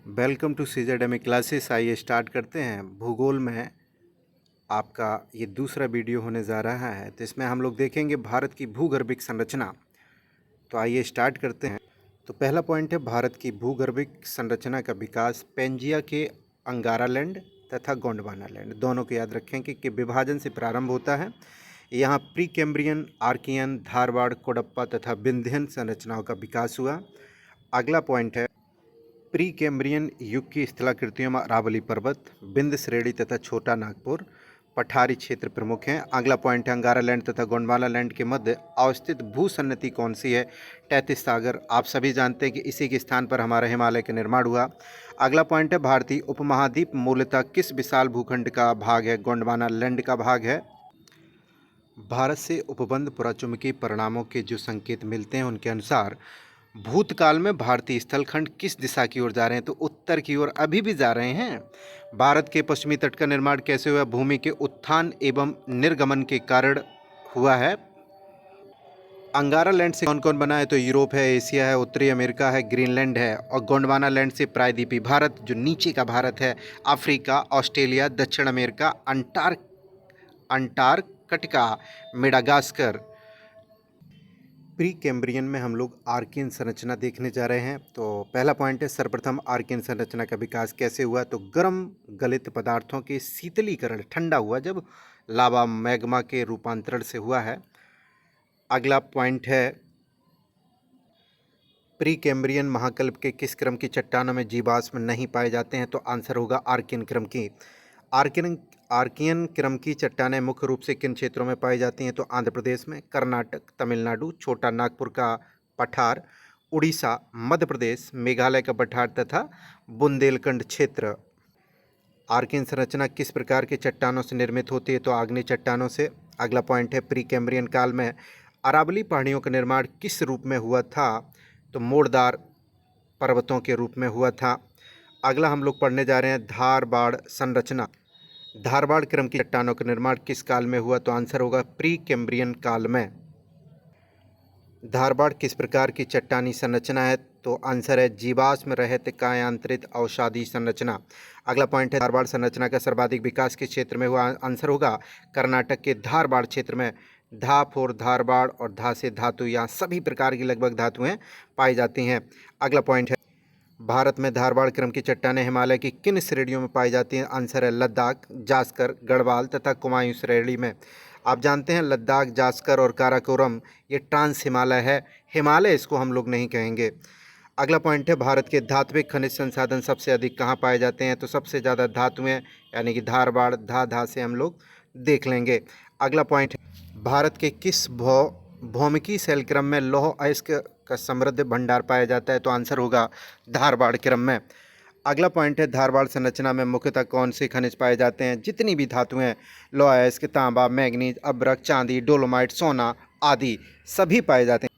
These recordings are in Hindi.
Welcome to CZME classes. आइए स्टार्ट करते हैं। भूगोल में आपका ये दूसरा वीडियो होने जा रहा है, तो इसमें हम लोग देखेंगे भारत की भूगर्भिक संरचना। तो आइए स्टार्ट करते हैं। तो पहला पॉइंट है भारत की भूगर्भिक संरचना का विकास पेंजिया के अंगारा लैंड तथा गोंडवाना लैंड दोनों को याद रखें कि विभाजन से प्रारंभ होता है। यहाँ प्री कैम्ब्रियन, आर्कियन, धारवाड़, कोडप्पा तथा विंध्यन संरचनाओं का विकास हुआ। अगला पॉइंट है प्री कैम्ब्रियन युग की स्थलाकृतियों में अरावली पर्वत, विंध्य श्रेणी तथा छोटा नागपुर पठारी क्षेत्र प्रमुख हैं। अगला पॉइंट है अंगारा लैंड तथा गोंडवाना लैंड के मध्य अवस्थित भूसन्नति कौन सी है? तैतीस सागर। आप सभी जानते हैं कि इसी के स्थान पर हमारा हिमालय का निर्माण हुआ। अगला पॉइंट है भारतीय उपमहाद्वीप मूलतः किस विशाल भूखंड का भाग है? गोंडवाना लैंड का भाग है। भारत से उपबंध पुराचुंबकीय परिणामों के जो संकेत मिलते हैं उनके अनुसार भूतकाल में भारतीय स्थलखंड किस दिशा की ओर जा रहे हैं? तो उत्तर की ओर अभी भी जा रहे हैं। भारत के पश्चिमी तट का निर्माण कैसे हुआ? भूमि के उत्थान एवं निर्गमन के कारण हुआ है। अंगारा लैंड से कौन कौन बना है? तो यूरोप है, एशिया है, उत्तरी अमेरिका है, ग्रीनलैंड है। और गोंडवाना लैंड से प्रायद्वीपीय भारत, जो नीचे का भारत है, अफ्रीका, ऑस्ट्रेलिया, दक्षिण America, Antarctica, Madagascar. Pre Cambrian में हम लोग आर्कियन संरचना देखने जा रहे हैं। तो पहला पॉइंट है सर्वप्रथम आर्कियन संरचना का विकास कैसे हुआ? तो गर्म गलित पदार्थों के शीतलीकरण, ठंडा हुआ जब लावा मैग्मा के रूपांतरण से हुआ है। अगला पॉइंट है प्री कैम्ब्रियन महाकल्प के किस क्रम की चट्टानों में जीवाश्म नहीं पाए जाते हैं? तो आंसर होगा आर्कियन क्रम की। आर्कियन क्रम की चट्टानें मुख्य रूप से किन क्षेत्रों में पाई जाती हैं? तो आंध्र प्रदेश में, कर्नाटक, तमिलनाडु, छोटा नागपुर का पठार, उड़ीसा, मध्य प्रदेश, मेघालय का पठार तथा बुंदेलखंड क्षेत्र। आर्कियन संरचना किस प्रकार के चट्टानों से निर्मित होती है? तो आग्नेय चट्टानों से। अगला पॉइंट है प्री कैम्ब्रियन काल में अरावली पहाड़ियों का निर्माण किस रूप में हुआ था? तो मोड़दार पर्वतों के रूप में हुआ था। अगला हम लोग पढ़ने जा रहे हैं धारवाड़ संरचना। धारवाड़ क्रम की चट्टानों का निर्माण किस काल में हुआ? तो आंसर होगा प्री कैम्ब्रियन काल में। धारवाड़ किस प्रकार की चट्टानी संरचना है? तो आंसर है जीवाश्म रहित कायांतरित अवसादी संरचना। अगला पॉइंट है धारवाड़ संरचना का सर्वाधिक विकास किस क्षेत्र में हुआ? आंसर होगा कर्नाटक के धारवाड़ क्षेत्र में। धा फोर धारवाड़ और धा से धातु, यहाँ सभी प्रकार की लगभग धातुएं पाई जाती हैं। अगला पॉइंट है भारत में धारवाड़ क्रम की चट्टानें हिमालय की किन श्रेणियों में पाई जाती हैं? आंसर है लद्दाख, जास्कर, गढ़वाल तथा कुमायूं श्रेणी में। आप जानते हैं लद्दाख, जास्कर और काराकोरम ये ट्रांस हिमालय है, हिमालय इसको हम लोग नहीं कहेंगे। अगला पॉइंट है भारत के धात्विक खनिज संसाधन सबसे अधिक कहाँ पाए जाते हैं? तो सबसे ज़्यादा धातुएं यानी कि धारवाड़, धा से हम लोग देख लेंगे। अगला पॉइंट है भारत के किस भौमिकी शैल क्रम में लौह अयस्क का समृद्ध भंडार पाया जाता है? तो आंसर होगा धारवाड़ क्रम में। अगला पॉइंट है धारवाड़ संरचना में मुख्यतः कौन से खनिज पाए जाते हैं? जितनी भी धातुएं लौह अयस्क, तांबा, मैग्नीज, अब्रक, चांदी, डोलोमाइट, सोना आदि सभी पाए जाते हैं।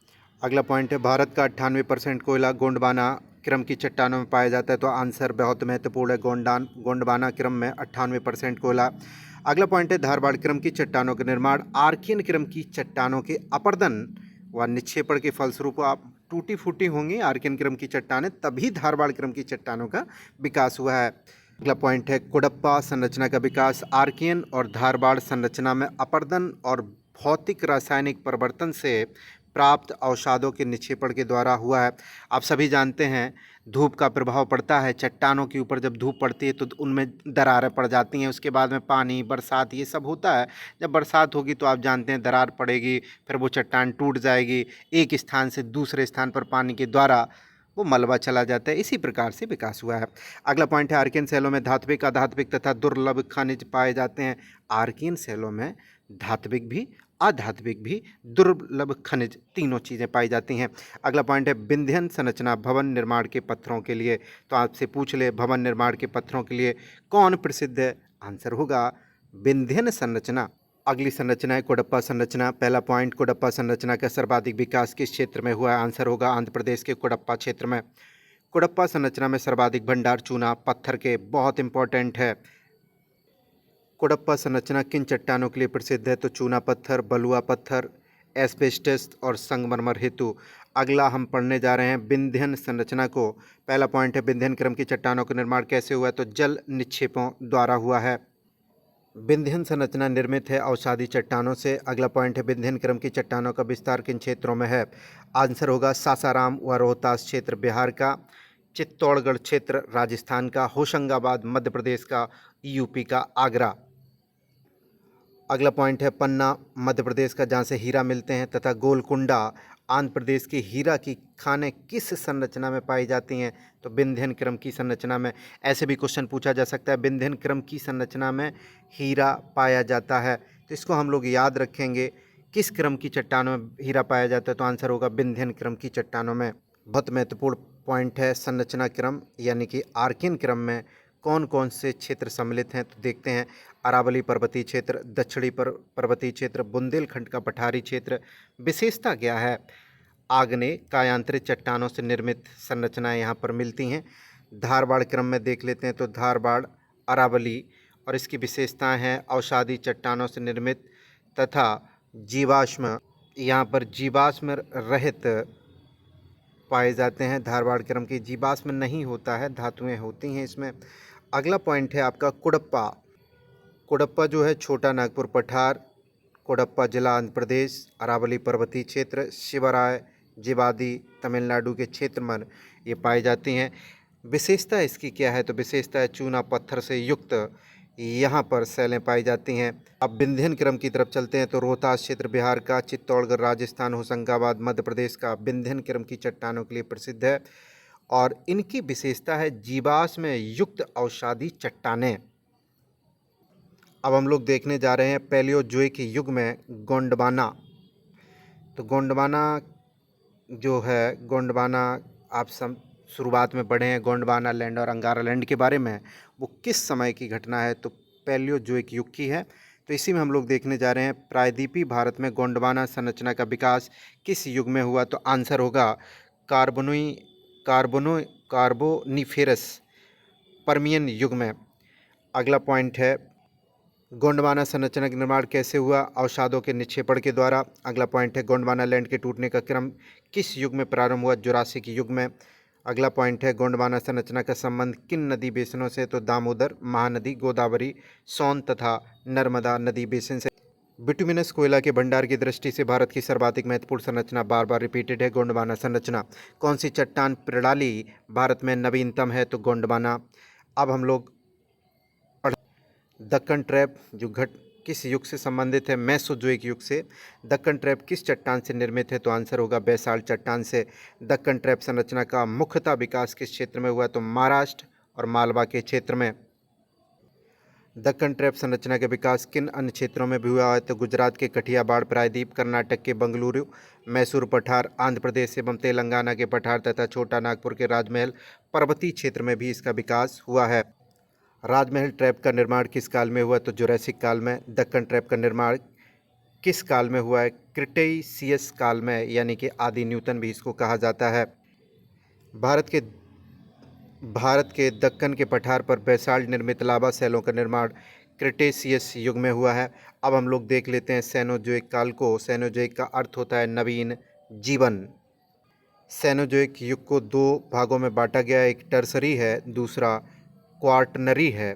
अगला पॉइंट है भारत का 98% कोयला गोंडवाना क्रम की चट्टानों में पाया जाता है। तो आंसर बहुत महत्वपूर्ण है, गोंडवाना क्रम में 98% कोयला। अगला पॉइंट है धारवाड़ क्रम की चट्टानों का निर्माण आर्कियन क्रम की चट्टानों के अपरदन व निक्षेपण के फलस्वरूप आप टूटी फूटी होंगी आर्कियन क्रम की चट्टानें, तभी धारवाड़ क्रम की चट्टानों का विकास हुआ है। अगला पॉइंट है कोडप्पा संरचना का विकास आर्कियन और धारवाड़ संरचना में अपरदन और भौतिक रासायनिक परिवर्तन से प्राप्त अवसादों के निक्षेपण के द्वारा हुआ है। आप सभी जानते हैं धूप का प्रभाव पड़ता है चट्टानों के ऊपर, जब धूप पड़ती है तो उनमें दरारें पड़ जाती हैं, उसके बाद में पानी, बरसात, ये सब होता है। जब बरसात होगी तो आप जानते हैं दरार पड़ेगी, फिर वो चट्टान टूट जाएगी, एक स्थान से दूसरे स्थान पर पानी के द्वारा वो मलबा चला जाता है। इसी प्रकार से विकास हुआ है। अगला पॉइंट है आर्कियन शैलों में धात्विक, अधात्विक तथा दुर्लभ खनिज पाए जाते हैं। आर्कियन शैलों में धात्विक भी, अधात्विक भी, दुर्लभ खनिज तीनों चीज़ें पाई जाती हैं। अगला पॉइंट है विंध्यन संरचना भवन निर्माण के पत्थरों के लिए। तो आपसे पूछ ले भवन निर्माण के पत्थरों के लिए कौन प्रसिद्ध है? आंसर होगा विंध्यन संरचना। अगली संरचना है कोडप्पा संरचना। पहला पॉइंट कोडप्पा संरचना का सर्वाधिक विकास किस क्षेत्र में हुआ है? आंसर होगा आंध्र प्रदेश के कोडप्पा क्षेत्र में। कोडप्पा संरचना में सर्वाधिक भंडार चूना पत्थर के, बहुत इंपॉर्टेंट है। कोडप्पा संरचना किन चट्टानों के लिए प्रसिद्ध है? तो चूना पत्थर, बलुआ पत्थर, एस्बेस्टस और संगमरमर हेतु। अगला हम पढ़ने जा रहे हैं विंध्यन संरचना को। पहला पॉइंट है विंध्यन क्रम की चट्टानों का निर्माण कैसे हुआ है, तो जल निक्षेपों द्वारा हुआ है। विंध्यन संरचना निर्मित है अवसादी चट्टानों से। अगला पॉइंट है विंध्यन क्रम की चट्टानों का विस्तार किन क्षेत्रों में है, आंसर होगा सासाराम व रोहतास क्षेत्र बिहार का, चित्तौड़गढ़ क्षेत्र राजस्थान का, होशंगाबाद मध्य प्रदेश का, यूपी का आगरा। अगला पॉइंट है पन्ना मध्य प्रदेश का जहाँ से हीरा मिलते हैं, तथा गोलकुंडा आंध्र प्रदेश की हीरा की खानें किस संरचना में पाई जाती हैं, तो विंध्यन क्रम की संरचना में। ऐसे भी क्वेश्चन पूछा जा सकता है विंध्यन क्रम की संरचना में हीरा पाया जाता है, तो इसको हम लोग याद रखेंगे। किस क्रम की चट्टानों में हीरा पाया जाता है, तो आंसर होगा विंध्यन क्रम की चट्टानों में। बहुत महत्वपूर्ण पॉइंट है संरचना क्रम यानी कि आर्किन क्रम में कौन कौन से क्षेत्र सम्मिलित हैं, तो देखते हैं। अरावली पर्वतीय क्षेत्र, दक्षिणी पर्वतीय क्षेत्र, बुंदेलखंड का पठारी क्षेत्र। विशेषता क्या है, आग्नेय कायांतरित चट्टानों से निर्मित संरचनाएं यहाँ पर मिलती हैं। धारवाड़ क्रम में देख लेते हैं, तो धारवाड़, अरावली, और इसकी विशेषताएं हैं अवसादी चट्टानों से निर्मित तथा जीवाश्म, यहाँ पर जीवाश्म रहित पाए जाते हैं। धारवाड़ क्रम की जीवाश्म नहीं होता है, धातुएं होती हैं इसमें। अगला पॉइंट है आपका कुडप्पा। कुडप्पा जो है छोटा नागपुर पठार, कोडप्पा जिला आंध्र प्रदेश, अरावली पर्वतीय क्षेत्र, शिवराय जिवादी तमिलनाडु के क्षेत्र में ये पाई जाती हैं। विशेषता इसकी क्या है, तो विशेषता है चूना पत्थर से युक्त यहाँ पर शैलें पाई जाती हैं। अब विंध्यन क्रम की तरफ चलते हैं, तो रोहतास क्षेत्र बिहार का, चित्तौड़गढ़ राजस्थान, होशंगाबाद मध्य प्रदेश का विंध्यन क्रम की चट्टानों के लिए प्रसिद्ध है, और इनकी विशेषता है जीवाश्म युक्त अवसादी चट्टानें। अब हम लोग देखने जा रहे हैं पैलियोजोइक युग में गोंडवाना। तो गोंडवाना जो है, गोंडवाना आप शुरुआत में पढ़े हैं गोंडवाना लैंड और अंगारा लैंड के बारे में, वो किस समय की घटना है, तो पैलियोजोइक युग की है। तो इसी में हम लोग देखने जा रहे हैं प्रायद्वीपीय भारत में गोंडवाना संरचना का विकास किस युग में हुआ, तो आंसर होगा कार्बोनिफेरस पर्मियन युग में। अगला पॉइंट है गोंडवाना संरचना का निर्माण कैसे हुआ, अवसादों के निक्षेपण के द्वारा। अगला पॉइंट है गोंडवाना लैंड के टूटने का क्रम किस युग में प्रारंभ हुआ, जुरासिक युग में। अगला पॉइंट है गोंडवाना संरचना का संबंध किन नदी बेसिनों से, तो दामोदर, महानदी, गोदावरी, सोन तथा नर्मदा नदी बेसिन से। बिटुमिनस कोयला के भंडार की दृष्टि से भारत की सर्वाधिक महत्वपूर्ण संरचना बार बार रिपीटेड है, गोंडवाना संरचना। कौन सी चट्टान प्रणाली भारत में नवीनतम है, तो गोंडवाना। अब हम लोग दक्कन ट्रैप जो किस युग से संबंधित है, मेसोजोइक युग से। दक्कन ट्रैप किस चट्टान से निर्मित है, तो आंसर होगा बैसाल्ट चट्टान से। दक्कन ट्रैप संरचना का मुख्यतः विकास किस क्षेत्र में हुआ, तो महाराष्ट्र और मालवा के क्षेत्र में। दक्कन ट्रैप संरचना का विकास किन अन्य क्षेत्रों में भी हुआ है, तो गुजरात के कठियावाड़ प्रायद्वीप, कर्नाटक के बंगलुरु, मैसूर पठार, आंध्र प्रदेश एवं तेलंगाना के पठार तथा छोटा नागपुर के राजमहल पर्वतीय क्षेत्र में भी इसका विकास हुआ है। राजमहल ट्रैप का निर्माण किस काल में हुआ, तो जुरासिक काल में। दक्कन ट्रैप का निर्माण किस काल में हुआ है, क्रिटेशियस काल में, यानी कि आदि न्यूटन भी इसको कहा जाता है। भारत के दक्कन के पठार पर बैसाल्ट निर्मित लावा शैलों का निर्माण क्रिटेशियस युग में हुआ है। अब हम लोग देख लेते हैं सेनोजोइक काल को। सेनोजोइक का अर्थ होता है नवीन जीवन। सेनोजोइक युग को दो भागों में बांटा गया है, एक टर्सरी है, दूसरा क्वार्टनरी है।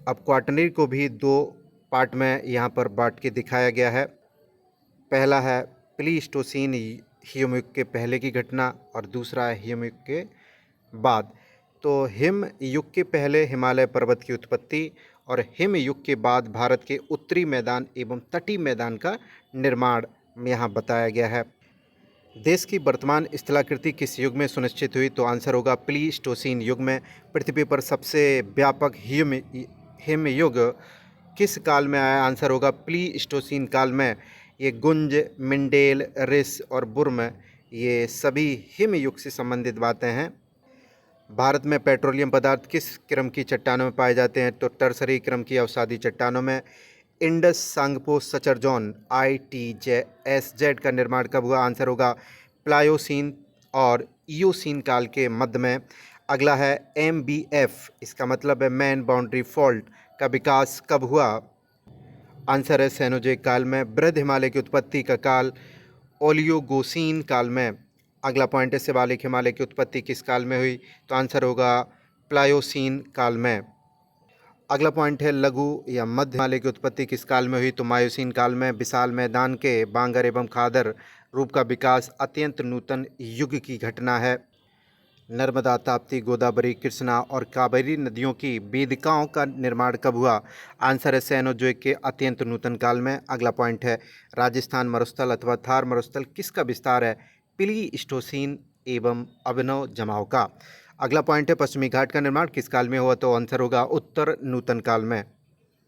अब क्वार्टनरी को भी दो पार्ट में यहाँ पर बांट के दिखाया गया है। पहला है प्लीस्टोसीन हिम युग के पहले की घटना, और दूसरा है हिम युग के बाद। तो हिम युग के पहले हिमालय पर्वत की उत्पत्ति, और हिम युग के बाद भारत के उत्तरी मैदान एवं तटीय मैदान का निर्माण यहाँ बताया गया है। देश की वर्तमान स्थलाकृति किस युग में सुनिश्चित हुई, तो आंसर होगा प्लीस्टोसीन युग में। पृथ्वी पर सबसे व्यापक हिम युग किस काल में आया, आंसर होगा प्लीस्टोसीन काल में। ये गुंज, मिंडेल, रिस और बुर्म, ये सभी हिम युग से संबंधित बातें हैं। भारत में पेट्रोलियम पदार्थ किस क्रम की चट्टानों में पाए जाते हैं, तो टर्सरी क्रम की अवसादी चट्टानों में। इंडस सांगपो सचरजोन ITSZ का निर्माण कब हुआ, आंसर होगा प्लायोसीन और इयोसीन काल के मध्य में। अगला है MBF, इसका मतलब है मैन बाउंड्री फॉल्ट का विकास कब हुआ, आंसर है सेनोजोइक काल में। बृहद हिमालय की उत्पत्ति का काल ओलियोगोसीन काल में। अगला पॉइंट है शिवालिक हिमालय की उत्पत्ति किस काल में हुई? तो आंसर होगा प्लायोसीन काल में। अगला पॉइंट है लघु या मध्य हिमालय की उत्पत्ति किस काल में हुई? तो मायोसीन काल में। विशाल मैदान के बांगर एवं खादर रूप का विकास अत्यंत नूतन युग की घटना है। नर्मदा, ताप्ती, गोदावरी, कृष्णा और कावेरी नदियों की वेदिकाओं का निर्माण कब हुआ? आंसर है सैनोजोइक के अत्यंत नूतन काल में। अगला पॉइंट है राजस्थान मरुस्थल अथवा थार मरुस्थल किसका विस्तार है? प्लीस्टोसीन एवं अभिनव जमाव का। अगला पॉइंट है पश्चिमी घाट का निर्माण किस काल में हुआ? तो आंसर होगा उत्तर नूतन काल में।